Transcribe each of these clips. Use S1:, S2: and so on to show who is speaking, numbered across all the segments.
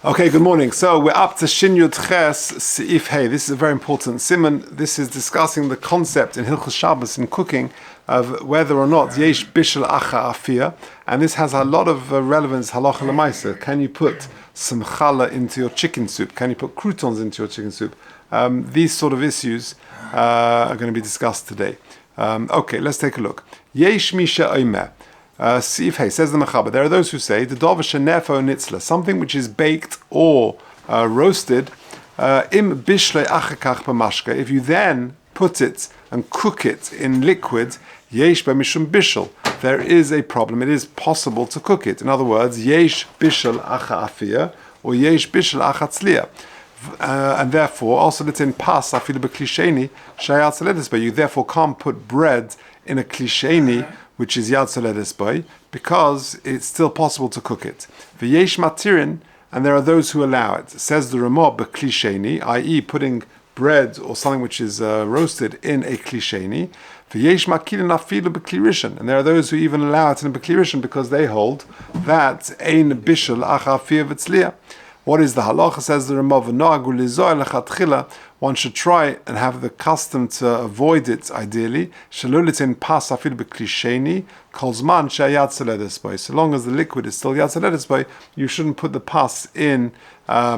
S1: Okay, good morning. So we're up to Shin Yud Ches Seif Hey. This is a very important simon. This is discussing the concept in Hilchos Shabbos in cooking of whether or not yesh bishul acha afia, and this has a lot of relevance halacha lemaisa. Can you put some challah into your chicken soup? Can you put croutons into your chicken soup? These sort of issues are going to be discussed today. Okay, let's take a look. Yesh misha omer. Says the Mechaber, there are those who say the davar shenefo nitzla, something which is baked or roasted, im bishle achakach b'mashka. If you then put it and cook it in liquid, yesh b'mishum bishul, there is a problem. It is possible to cook it. In other words, yesh bishul acha afia or yesh bishul acha tzliya. And therefore, also it's in pas afilu b'klisheni shayat tzledis, but you therefore can't put bread in a klisheni which is yad soledes boy, because it's still possible to cook it. V'yesh matirin, and there are those who allow it. Says the Ramah b'klisheni, i.e. putting bread or something which is roasted in a klisheni. V'yesh makilin afilu b'klirishan, and there are those who even allow it in a b'klirishan because they hold that ein bishul acha afia v'tzliya. What is the halacha? Says the Ramah, one should try and have the custom to avoid it ideally. So long as the liquid is still yad soledes boy, you shouldn't put the pas in a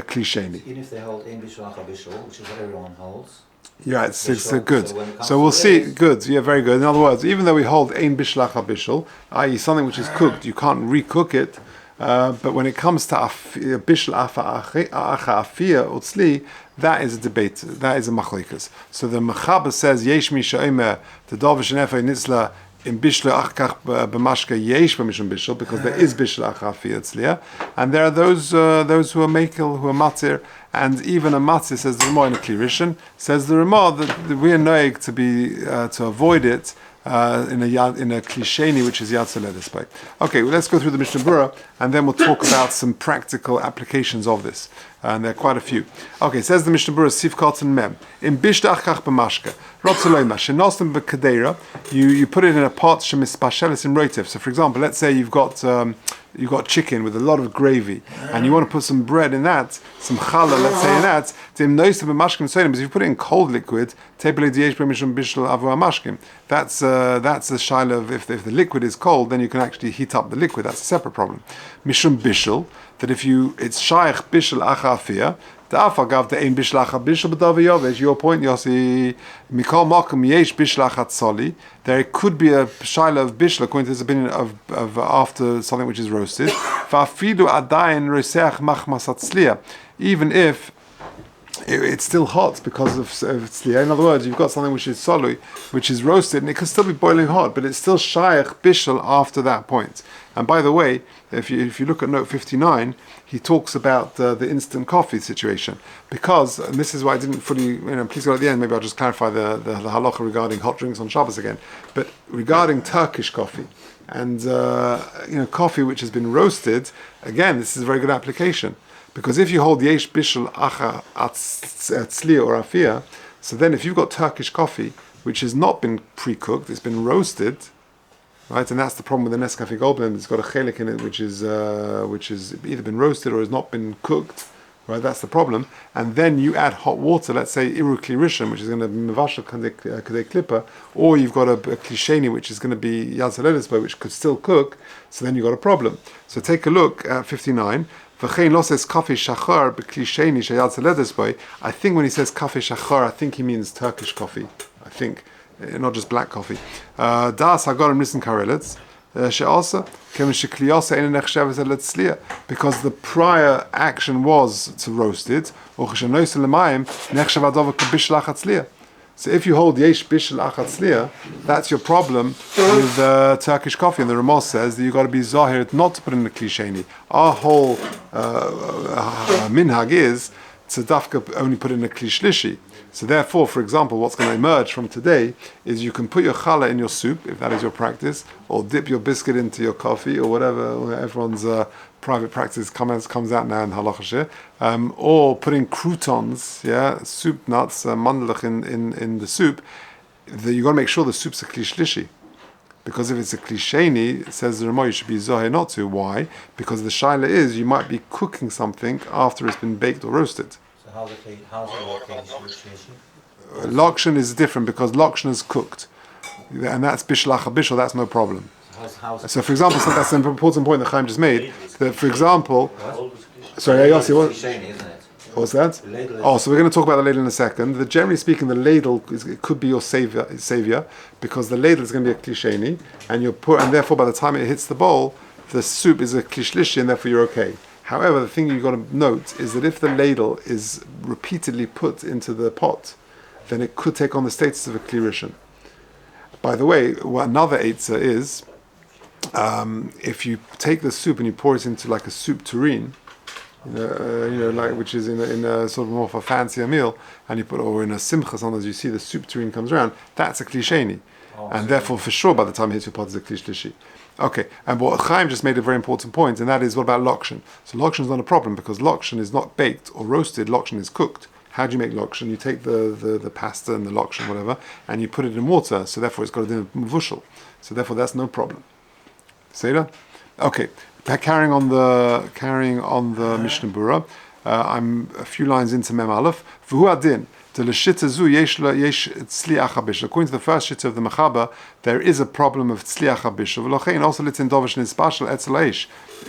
S1: klisheni.
S2: Even if they hold in bishul acha bishul, which is what everyone holds.
S1: Yeah, it's good. So we'll see. Good. Yeah, very good. In other words, even though we hold ein bishul acha bishul, i.e. something which is cooked, you can't recook it. But when it comes to bishul acha afia utzli, that is a debate. That is a machlikas. So the Mechaber says yesh misha omer the davar shenefo nitzla in bishul achkach b'mashka yesh b'mishum bishul, because there is bishul acha afia utzliya, and there are those who are mekel, who are matir, and even a matir, says the Ramah in a klirishan, says the Ramah that we are noeg to be to avoid it. In a klisheni, which is yad soledes boy. Okay, well, let's go through the Mishnah Berurah, and then we'll talk about some practical applications of this. And there are quite a few. Okay, says the Mishnah Berurah, Sif Katan Mem, in bishdach kach b'mashka, rotzoloima, shenostem b'kadeira, you put it in a pot shemispashelis in roitev. So, for example, let's say you've got chicken with a lot of gravy, and you want to put some bread in that, some challah, let's say in that, but if you put it in cold liquid, that's a shaila of if the liquid is cold, then you can actually heat up the liquid. That's a separate problem. Mishum bishul, that if it's shaykh bishul acha afia, the ein bishul acha bishul b'davar yovesh. Your point, Yossi, mikol makom yesh bishul acha tzoli. There could be a shaila of bishul, according to this opinion of after something which is roasted. Va'afilu adayin roseach machmas atzliya, even if it's still hot because of tzliya. In other words, you've got something which is solui, which is roasted, and it could still be boiling hot, but it's still shaykh bishul after that point. And by the way, if you look at note 59, he talks about the instant coffee situation, because, and this is why I didn't fully, please go at the end, maybe I'll just clarify the halacha regarding hot drinks on Shabbos again, but regarding Turkish coffee, and coffee which has been roasted, again, this is a very good application, because if you hold yesh bishul acha tzliya or afia, so then if you've got Turkish coffee which has not been pre-cooked, it's been roasted, right, and that's the problem with the Nescafe Gold Blend. It's got a chelik in it which is either been roasted or has not been cooked, right? That's the problem. And then you add hot water, let's say iru klirishan, which is going to be mevashal kadei klippa, or you've got a klisheni which is going to be yad soledes boy, which could still cook. So then you've got a problem. So take a look at 59. V'chein lo says kafe shachar b'klisheni sheyad soledes boy. I think when he says kafe shachar, I think he means Turkish coffee. I think. Not just black coffee. Das hagorim listen karelitz she'asa kemen shekliyasa ein nechshavet letzliya, because the prior action was to roast it. Or cheshanois lemayim nechshav adova k'bishul acha tzliya. So if you hold yesh bishul acha tzliya, that's your problem with Turkish coffee. And the Ramah says that you've got to be zahir not to put in the klisheni. Our whole minhag is to dafka only put in a klishlishi. So therefore, for example, what's going to emerge from today is you can put your challah in your soup, if that is your practice, or dip your biscuit into your coffee, or whatever everyone's private practice comes out now in halacha, or putting croutons, soup nuts, mandalach in the soup. You've got to make sure the soup's a klishlishi. Because if it's a klisheni, says the Ramah, you should be zohe not to. Why? Because the shaila is you might be cooking something after it's been baked or roasted.
S2: So how's it
S1: Lokshen is different because lokshen is cooked, and that's bishul acha bishul. That's no problem. So, for example, so that's an important point that Chaim just made. That, for example, sorry, Yossi, what's that? Oh, so we're going to talk about the ladle in a second. Generally speaking, the ladle it could be your savior, because the ladle is going to be a klisheni, and therefore by the time it hits the bowl, the soup is a klishlishi, and therefore you're okay. However, the thing you've got to note is that if the ladle is repeatedly put into the pot, then it could take on the status of a klirishin. By the way, another eitzah is, if you take the soup and you pour it into like a soup tureen, like which is in a sort of more of a fancier meal, and you put, or in a simcha, sometimes you see the soup tureen comes around, that's a klisheni. And therefore, for sure, by the time it hits your pot, it's a klishlishi. Okay, and what Chaim just made a very important point, and that is, what about lokshen? So lokshen is not a problem, because lokshen is not baked or roasted, lokshen is cooked. How do you make lokshen? You take the pasta and the lokshen, whatever, and you put it in water, so therefore it's got a din of muvushal. So therefore that's no problem. Seder? Okay, carrying on the Mishnah Bura, I'm a few lines into Mem Aleph. V'hu adin. According to the first shita of the Mechaba, there is a problem of tzliach habishul. Also,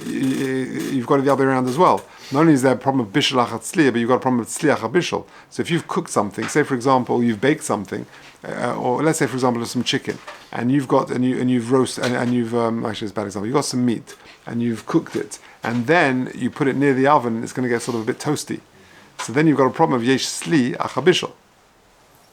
S1: you've got it the other way around as well. Not only is there a problem of bishul achat tzliach, but you've got a problem of tzliach habishul. So if you've cooked something, say for example you've baked something, or let's say for example some chicken, and you've got you've roasted and you've actually it's a bad example. You've got some meat and you've cooked it, and then you put it near the oven, and it's going to get sort of a bit toasty. So then you've got a problem of yesh sli achabishol.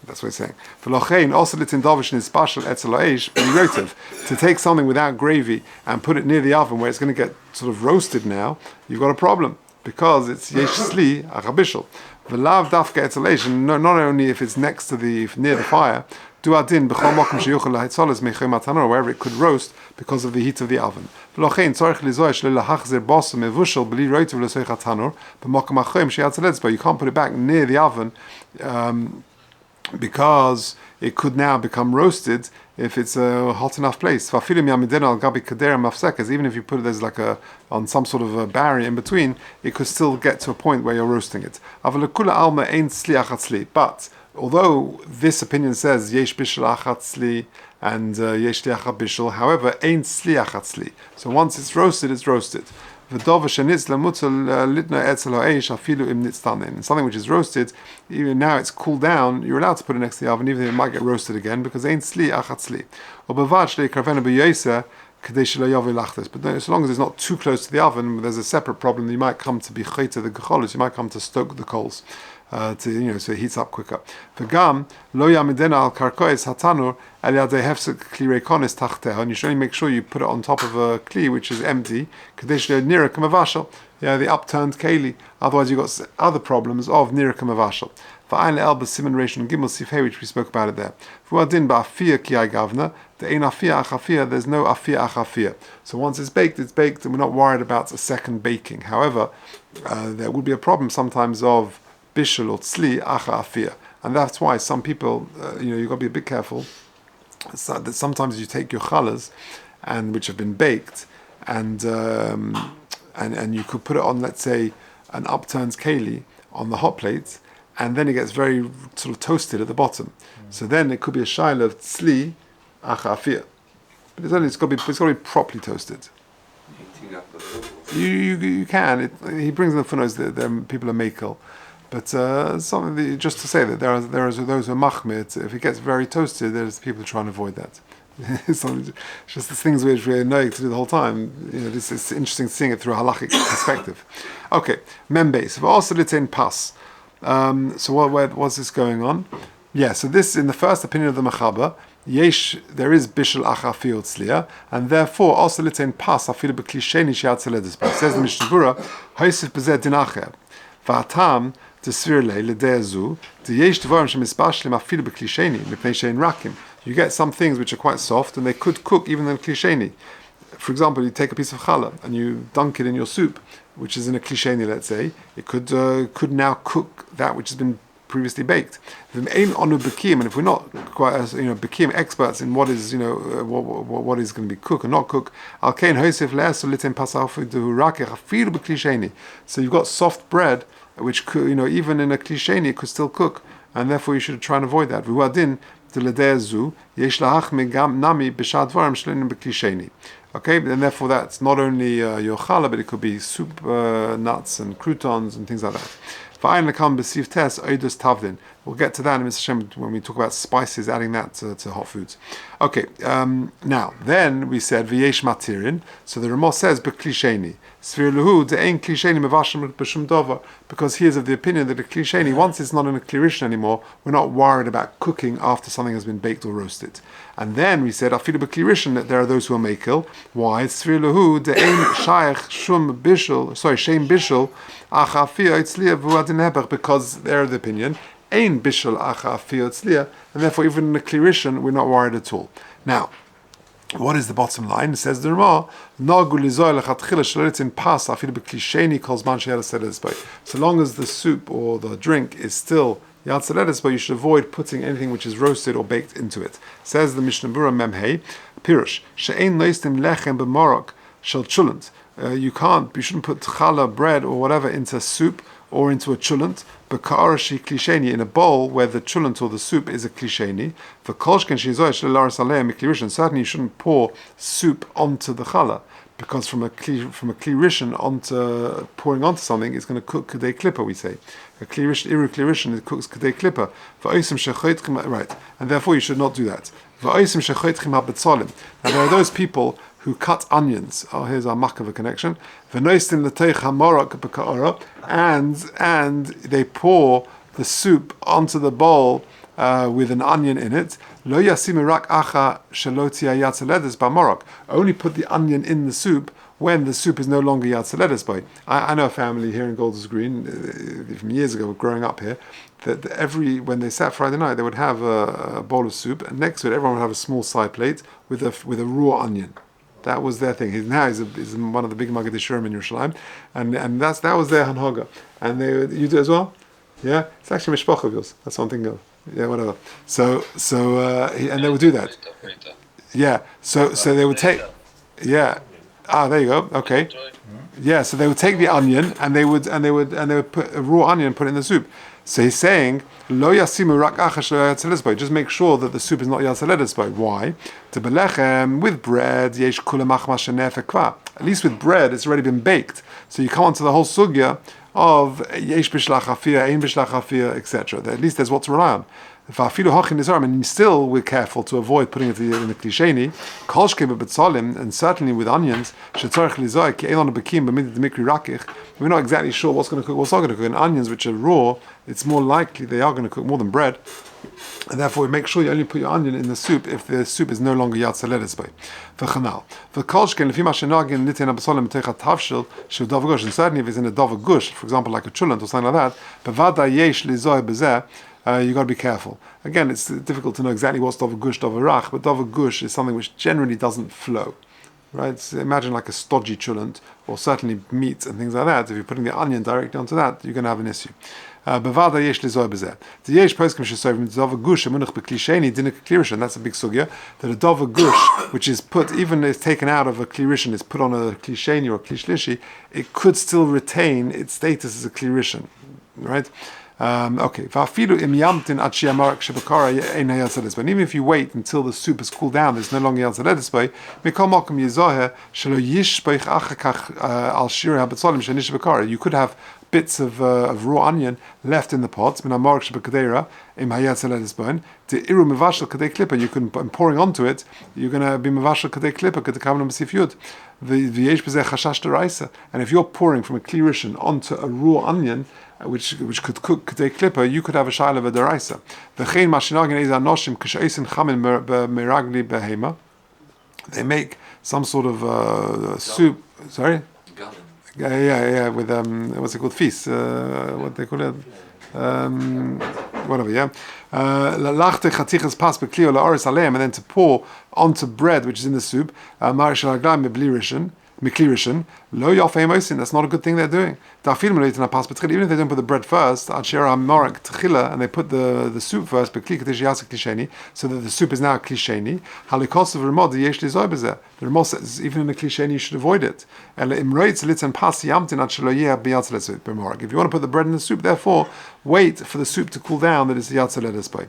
S1: That's what it's saying. V'lochein also litin davish in spashal etzel ha'esh b'yirotiv. To take something without gravy and put it near the oven where it's going to get sort of roasted now, you've got a problem because it's yesh sli achabishol. V'lav dafka etzel ha'esh. Not only if it's near the fire, do adin b'chol mokum sheyuchel lahitzoles mechei matanor, wherever it could roast because of the heat of the oven. V'lochein tzorich lizoy shelo lahachzer bosom mevushel b'li roitiv l'soich hatanor b'mokum achayim sheyatzeletzba. You can't put it back near the oven because it could now become roasted if it's a hot enough place. Even if you put it on some sort of a barrier in between, it could still get to a point where you're roasting it. But although this opinion says yesh bishul achat tzli and yesh liachat bishul, however, ein tzli achat tzli. So once it's roasted, it's roasted. Something which is roasted, even now it's cooled down, you're allowed to put it next to the oven, even if it might get roasted again, because ain't sli achat sli. But so long as it's not too close to the oven, there's a separate problem. You might come to be chayta the gecholus, you might come to stoke the coals. So it heats up quicker. And you should only make sure you put it on top of a kli which is empty, the upturned keli. Otherwise you've got other problems of nira kamavashal. Which we spoke about it there. There's no afia achafia. So once it's baked, and we're not worried about a second baking. However, there would be a problem sometimes of bishul or tzli acha afia, and that's why some people, you've got to be a bit careful. So that sometimes you take your challahs, and which have been baked, and you could put it on, let's say, an upturned keli on the hot plate, and then it gets very sort of toasted at the bottom. So then it could be a shaila of tzli acha afia, but it's got to be properly toasted. You can. He brings in the funos that people are makel. But something just to say that there are those who are machmir. If it gets very toasted, there's people who try and avoid that. It's just the things which we're knowing to do the whole time. It's interesting seeing it through a halachic perspective. Okay, membase. But also litain pas. So what's this going on? Yeah. So this, in the first opinion of the Mechaba, there is bishul achafi tzliya, and therefore also litain pas afilu b'klisheni she'atzeledus. Says the Mishnah Bura, haisif b'zeh din acher, v'atam. You get some things which are quite soft and they could cook even in a klisheni. For example, you take a piece of challah and you dunk it in your soup, which is in a klisheni, let's say. It could now cook that which has been previously baked. And if we're not quite as bekim experts in what is what is going to be cooked and not cooked, so you've got soft bread which could, even in a klisheni it could still cook, and therefore you should try and avoid that. Okay, and therefore that's not only your challah, but it could be soup, nuts and croutons and things like that. We'll get to that in Mr. Shem when we talk about spices, adding that to hot foods. Okay, now, then we said, V'yesh matirin, so the Ramah says, B'klisheni. Because he is of the opinion that a klisheni, once it's not in a klirishin anymore, we're not worried about cooking after something has been baked or roasted. And then we said, afilu b'klirishin, that there are those who are makil. Why? Shem bishul, because they're of the opinion, ein bishul acha afia tzliya, and therefore even in a klirishin, we're not worried at all. Now, what is the bottom line? It says the Ramah, so long as the soup or the drink is still yatzaledis, but you should avoid putting anything which is roasted or baked into it. Says the Mishnah Berurah Memhei, Pirush, she'ein noistim lechem b'marok shel chulant. You shouldn't put challah, bread or whatever into soup or into a chulant, b'ka'arashi klisheni, in a bowl where the chulant or the soup is a klisheni. Certainly you shouldn't pour soup onto the challah, because from a klirishin onto pouring onto something, it's going to cook kadei klippa, we say. A iru klirishin, it cooks kadei klippa. Right, and therefore you should not do that. Now there are those people who cut onions. Oh, here's our makava connection. And they pour the soup onto the bowl with an onion in it. Only put the onion in the soup when the soup is no longer yatzaledes by. I know a family here in Golders Green from years ago, growing up here, that when they sat Friday night, they would have a bowl of soup, and next to it, everyone would have a small side plate with a raw onion. That was their thing. He's one of the big Magadishurim in Yerushalayim, and that was their hanhaga. And you do as well? Yeah? It's actually mishpach of yours. That's one thing of. Yeah, whatever. So and they would do that. Yeah. So they would take. Yeah. Ah, there you go. Okay. Yeah. So they would take the onion and they would put a raw onion and put it in the soup. So he's saying, Lo yasimu rak achash lo yatzeles by. Just make sure that the soup is not yatzeles by. Why? To belechem, with bread, yesh kula machmas shenef ekva. At least with bread, it's already been baked. So you come onto the whole sugya of yesh bishlach hafir, ein bishlach hafir, etc. At least there's what to rely on. And still we're careful to avoid putting it in the klisheni, and certainly with onions, we're not exactly sure what's going to cook, what's not going to cook. And onions which are raw, it's more likely they are going to cook more than bread. And therefore we make sure you only put your onion in the soup if the soup is no longer yatzaledes by. And certainly if it's in a dava gush, for example like a chulant or something like that, you got to be careful. Again, it's difficult to know exactly what's dava gush, dava rach, but dava gush is something which generally doesn't flow. Right? So imagine like a stodgy chulant, or certainly meat and things like that. If you're putting the onion directly onto that, you're going to have an issue. Bevada yesh lizoy bezeh. The yesh poskim shesovim dava gush emunach beklisheni dinik klirishin. That's a big sugya. That a dava gush, which is put, even if it's taken out of a klirishin, is put on a klisheni or a klishlishi, it could still retain its status as a klirishin. Right? Okay. But even if you wait until the soup is cooled down, there's no longer yatzaledis by. You could have bits of raw onion left in the pot. You can, pouring onto it, you're going to be mavashal kadei klipa. And if you're pouring from a klirishin onto a raw onion, which could cook kadei klipa, you could have a shayla v'deraisa. They make some sort of soup. Sorry. Yeah, with what's it called? Feast. What they call it? Whatever. Yeah. And then to pour onto bread which is in the soup. Mikli Rishon, lo yafei mosin. That's not a good thing they're doing. Even if they don't put the bread first, and they put the soup first, so that the soup is now a klisheni. The Ramah says even in a klisheni you should avoid it. If you want to put the bread in the soup, therefore wait for the soup to cool down. That is the yatzaledus by.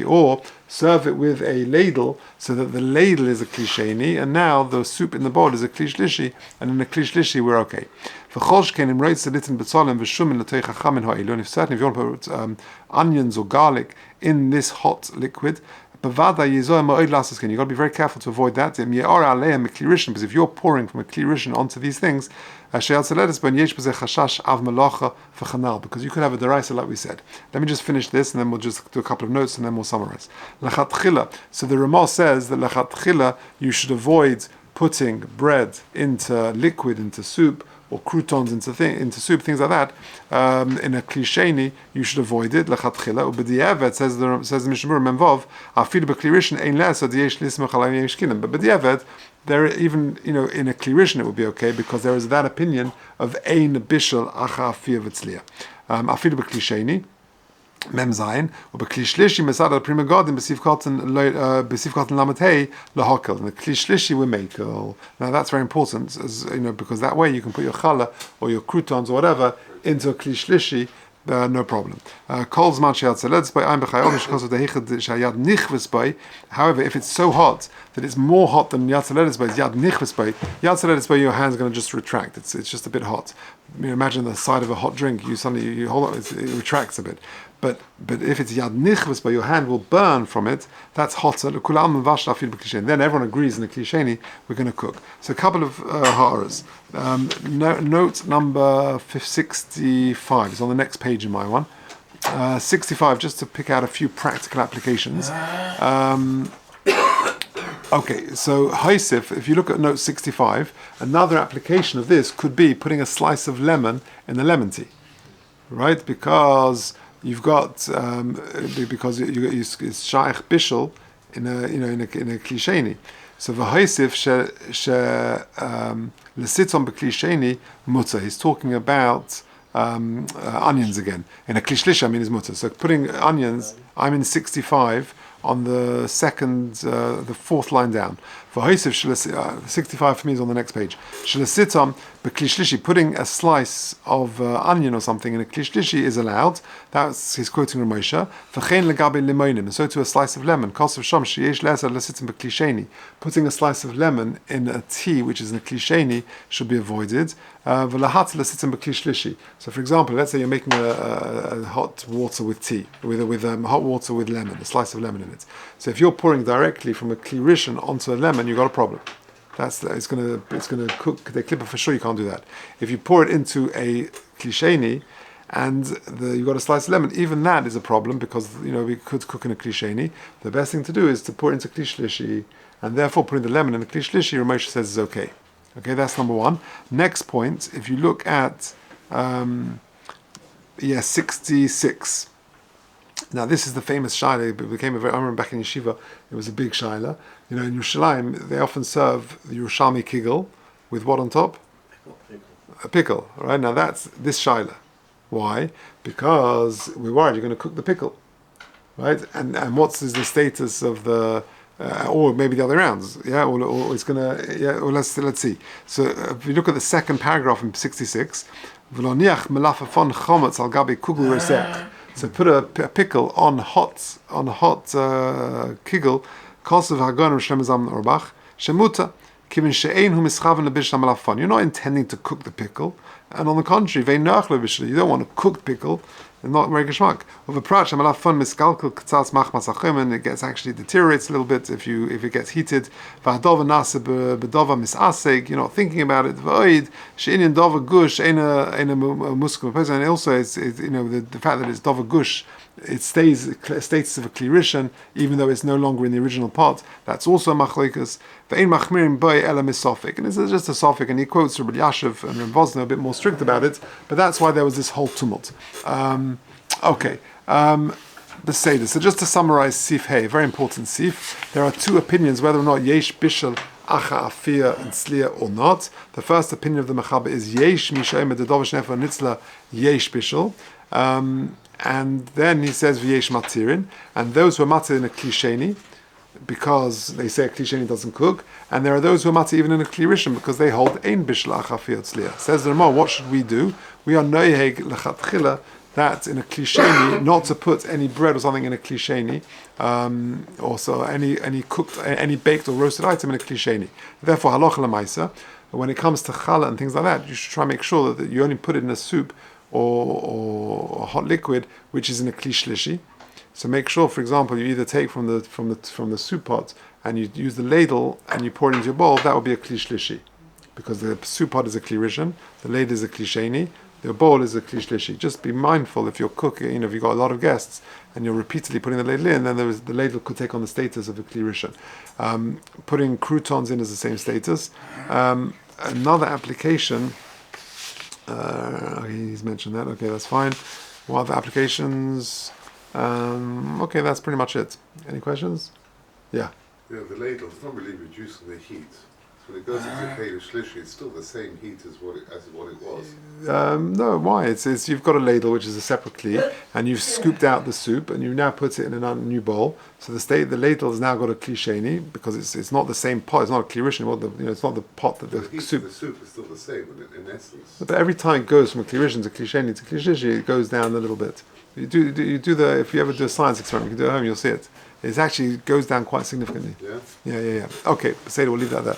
S1: Or serve it with a ladle, so that the ladle is a klisheni, and now the soup in the bowl is a klishlishi, and in a klishlishi we're okay. And if certainly if you want to put onions or garlic in this hot liquid, you've got to be very careful to avoid that. Because if you're pouring from a kli rishon onto these things, because you could have a deraisa like we said. Let me just finish this, and then we'll just do a couple of notes, and then we'll summarize. So the Ramah says that lechatchila you should avoid putting bread into liquid, into soup, or croutons into soup, things like that. In a klisheni, you should avoid it. Lechatchila ubediavad says the Mishnah Memvov afilu b'kli rishon ein less od yesh lismach al yesh kinim. But bediavad, there in a kli rishon it would be okay, because there is that opinion of ein bishel acha afir v'tzliya. Afilu b'kli sheni. Mem Zayin, or Bekli Shlishi Mesad al Prima Godim Besivkotten Lamatei Lahokel. And the Kli Shlishi we make. Now that's very important, as because that way you can put your challah or your croutons or whatever into a Kli Shlishi. No problem. However, if it's so hot that it's more hot than yatzaledus by yad nichves by your hand's going to just retract. It's just a bit hot. Imagine the side of a hot drink. You hold it retracts a bit. But if it's yad nichves by your hand will burn from it. That's hotter. Then everyone agrees in the klisheni we're going to cook. So a couple of ha'aras. Note number 65 is on the next page in my one. 65, just to pick out a few practical applications. Okay, so Haisif, if you look at note 65, another application of this could be putting a slice of lemon in the lemon tea, right? Because you've got it's shaykh bishul in a klisheni. So v'haisif l'sitzon b'klisheni mutzah. He's talking about onions again. In a klishlish, is mutzah. So putting onions, I'm in 65 on the the fourth line down. For Haisiv, 65 for me is on the next page. Putting a slice of onion or something in a klishlishi is allowed. That's he's quoting Ramosha. And so to a slice of lemon. Putting a slice of lemon in a tea, which is in a klisheni, should be avoided. So for example, let's say you're making a hot water with tea, with hot water with lemon, a slice of lemon in it. So if you're pouring directly from a kli rishon onto a lemon, you've got a problem. It's gonna cook the clipper for sure. You can't do that. If you pour it into a klisheni and you've got a slice of lemon, even that is a problem, because we could cook in a klisheni. The best thing to do is to pour it into klishlishi, and therefore putting the lemon in the klishlishi, Ramosha says is okay. Okay, that's number one. Next point, if you look at 66. Now this is the famous shaila. It became I remember back in yeshiva, it was a big shaila. In Yerushalayim, they often serve the Yerushalmi kigel with what on top? A pickle. Right, now that's this shaila. Why? Because we're worried you're going to cook the pickle, right? And what is the status of the or maybe the other rounds, yeah, or it's gonna, yeah. Or let's see. So if you look at the second paragraph in 66, so put a pickle on hot kigel. You're not intending to cook the pickle, and on the contrary, you don't want to cook pickle. And not very geschmack. Of a prach, I'm fun miskalkel k'tzas machmas and it gets actually deteriorates a little bit if it gets heated. V'adova nase bedova misaseg. You're not thinking about it. V'oid she'inyan dova gush eina muskum. And also, it's the fact that it's dova gush, it stays status of a kli rishon, even though it's no longer in the original pot. That's also a machlokas. Ve'ein machmirim by ela misofik, and this is just a sofik. And he quotes Rabbi Yashiv and Rabbi Vosner a bit more strict about it. But that's why there was this whole tumult. Okay. Beseder. So just to summarize Sif Hey, very important Sif. There are two opinions whether or not Yesh Bishel Acha Afir and Sliya or not. The first opinion of the Mechaber is Yesh Mishaim Dedovish Nefer Nitzla Yesh Bishel. And then he says V'yesh Matirin. And those who are matir in a klisheni, because they say a klisheni doesn't cook, and there are those who are matir even in a klirishim because they hold ein bishel acha afir tzliya. Says the Ramah, what should we do? We are noyeg lechatchila that in a klisheni not to put any bread or something in a klisheni, also any cooked, any baked or roasted item in a klisheni. Therefore, halacha lemaisa, when it comes to challah and things like that, you should try and make sure that you only put it in a soup or hot liquid which is in a kli shlishi. So make sure, for example, you either take from the soup pot and you use the ladle and you pour it into your bowl. That would be a kli shlishi, because the soup pot is a kli rishon, the ladle is a kli sheni, the bowl is a kli shlishi. Just be mindful if you're cooking. If you've got a lot of guests and you're repeatedly putting the ladle in, then the ladle could take on the status of a kli rishon. Putting croutons in is the same status. Another application. He's mentioned that. Okay, that's fine. What other applications? Okay, that's pretty much it. Any questions? Yeah.
S3: Yeah, the ladle is not really reducing the heat. So when it goes into Keilu Shlishi, it's still the same heat as what it was.
S1: No, why? It's you've got a ladle which is a separate kli, and you've scooped out the soup, and you now put it in a new bowl. So the ladle has now got a kli sheni because it's not the same pot. It's not a kli rishon. It's not the pot that the soup.
S3: The soup is still the same in essence.
S1: But every time it goes from a kli rishon to kli sheni to kli shlishi, it goes down a little bit. You do the, if you ever do a science experiment, you can do it at home, you'll see it. It actually goes down quite significantly.
S3: Yeah.
S1: Yeah. Okay, Seder, we'll leave that there.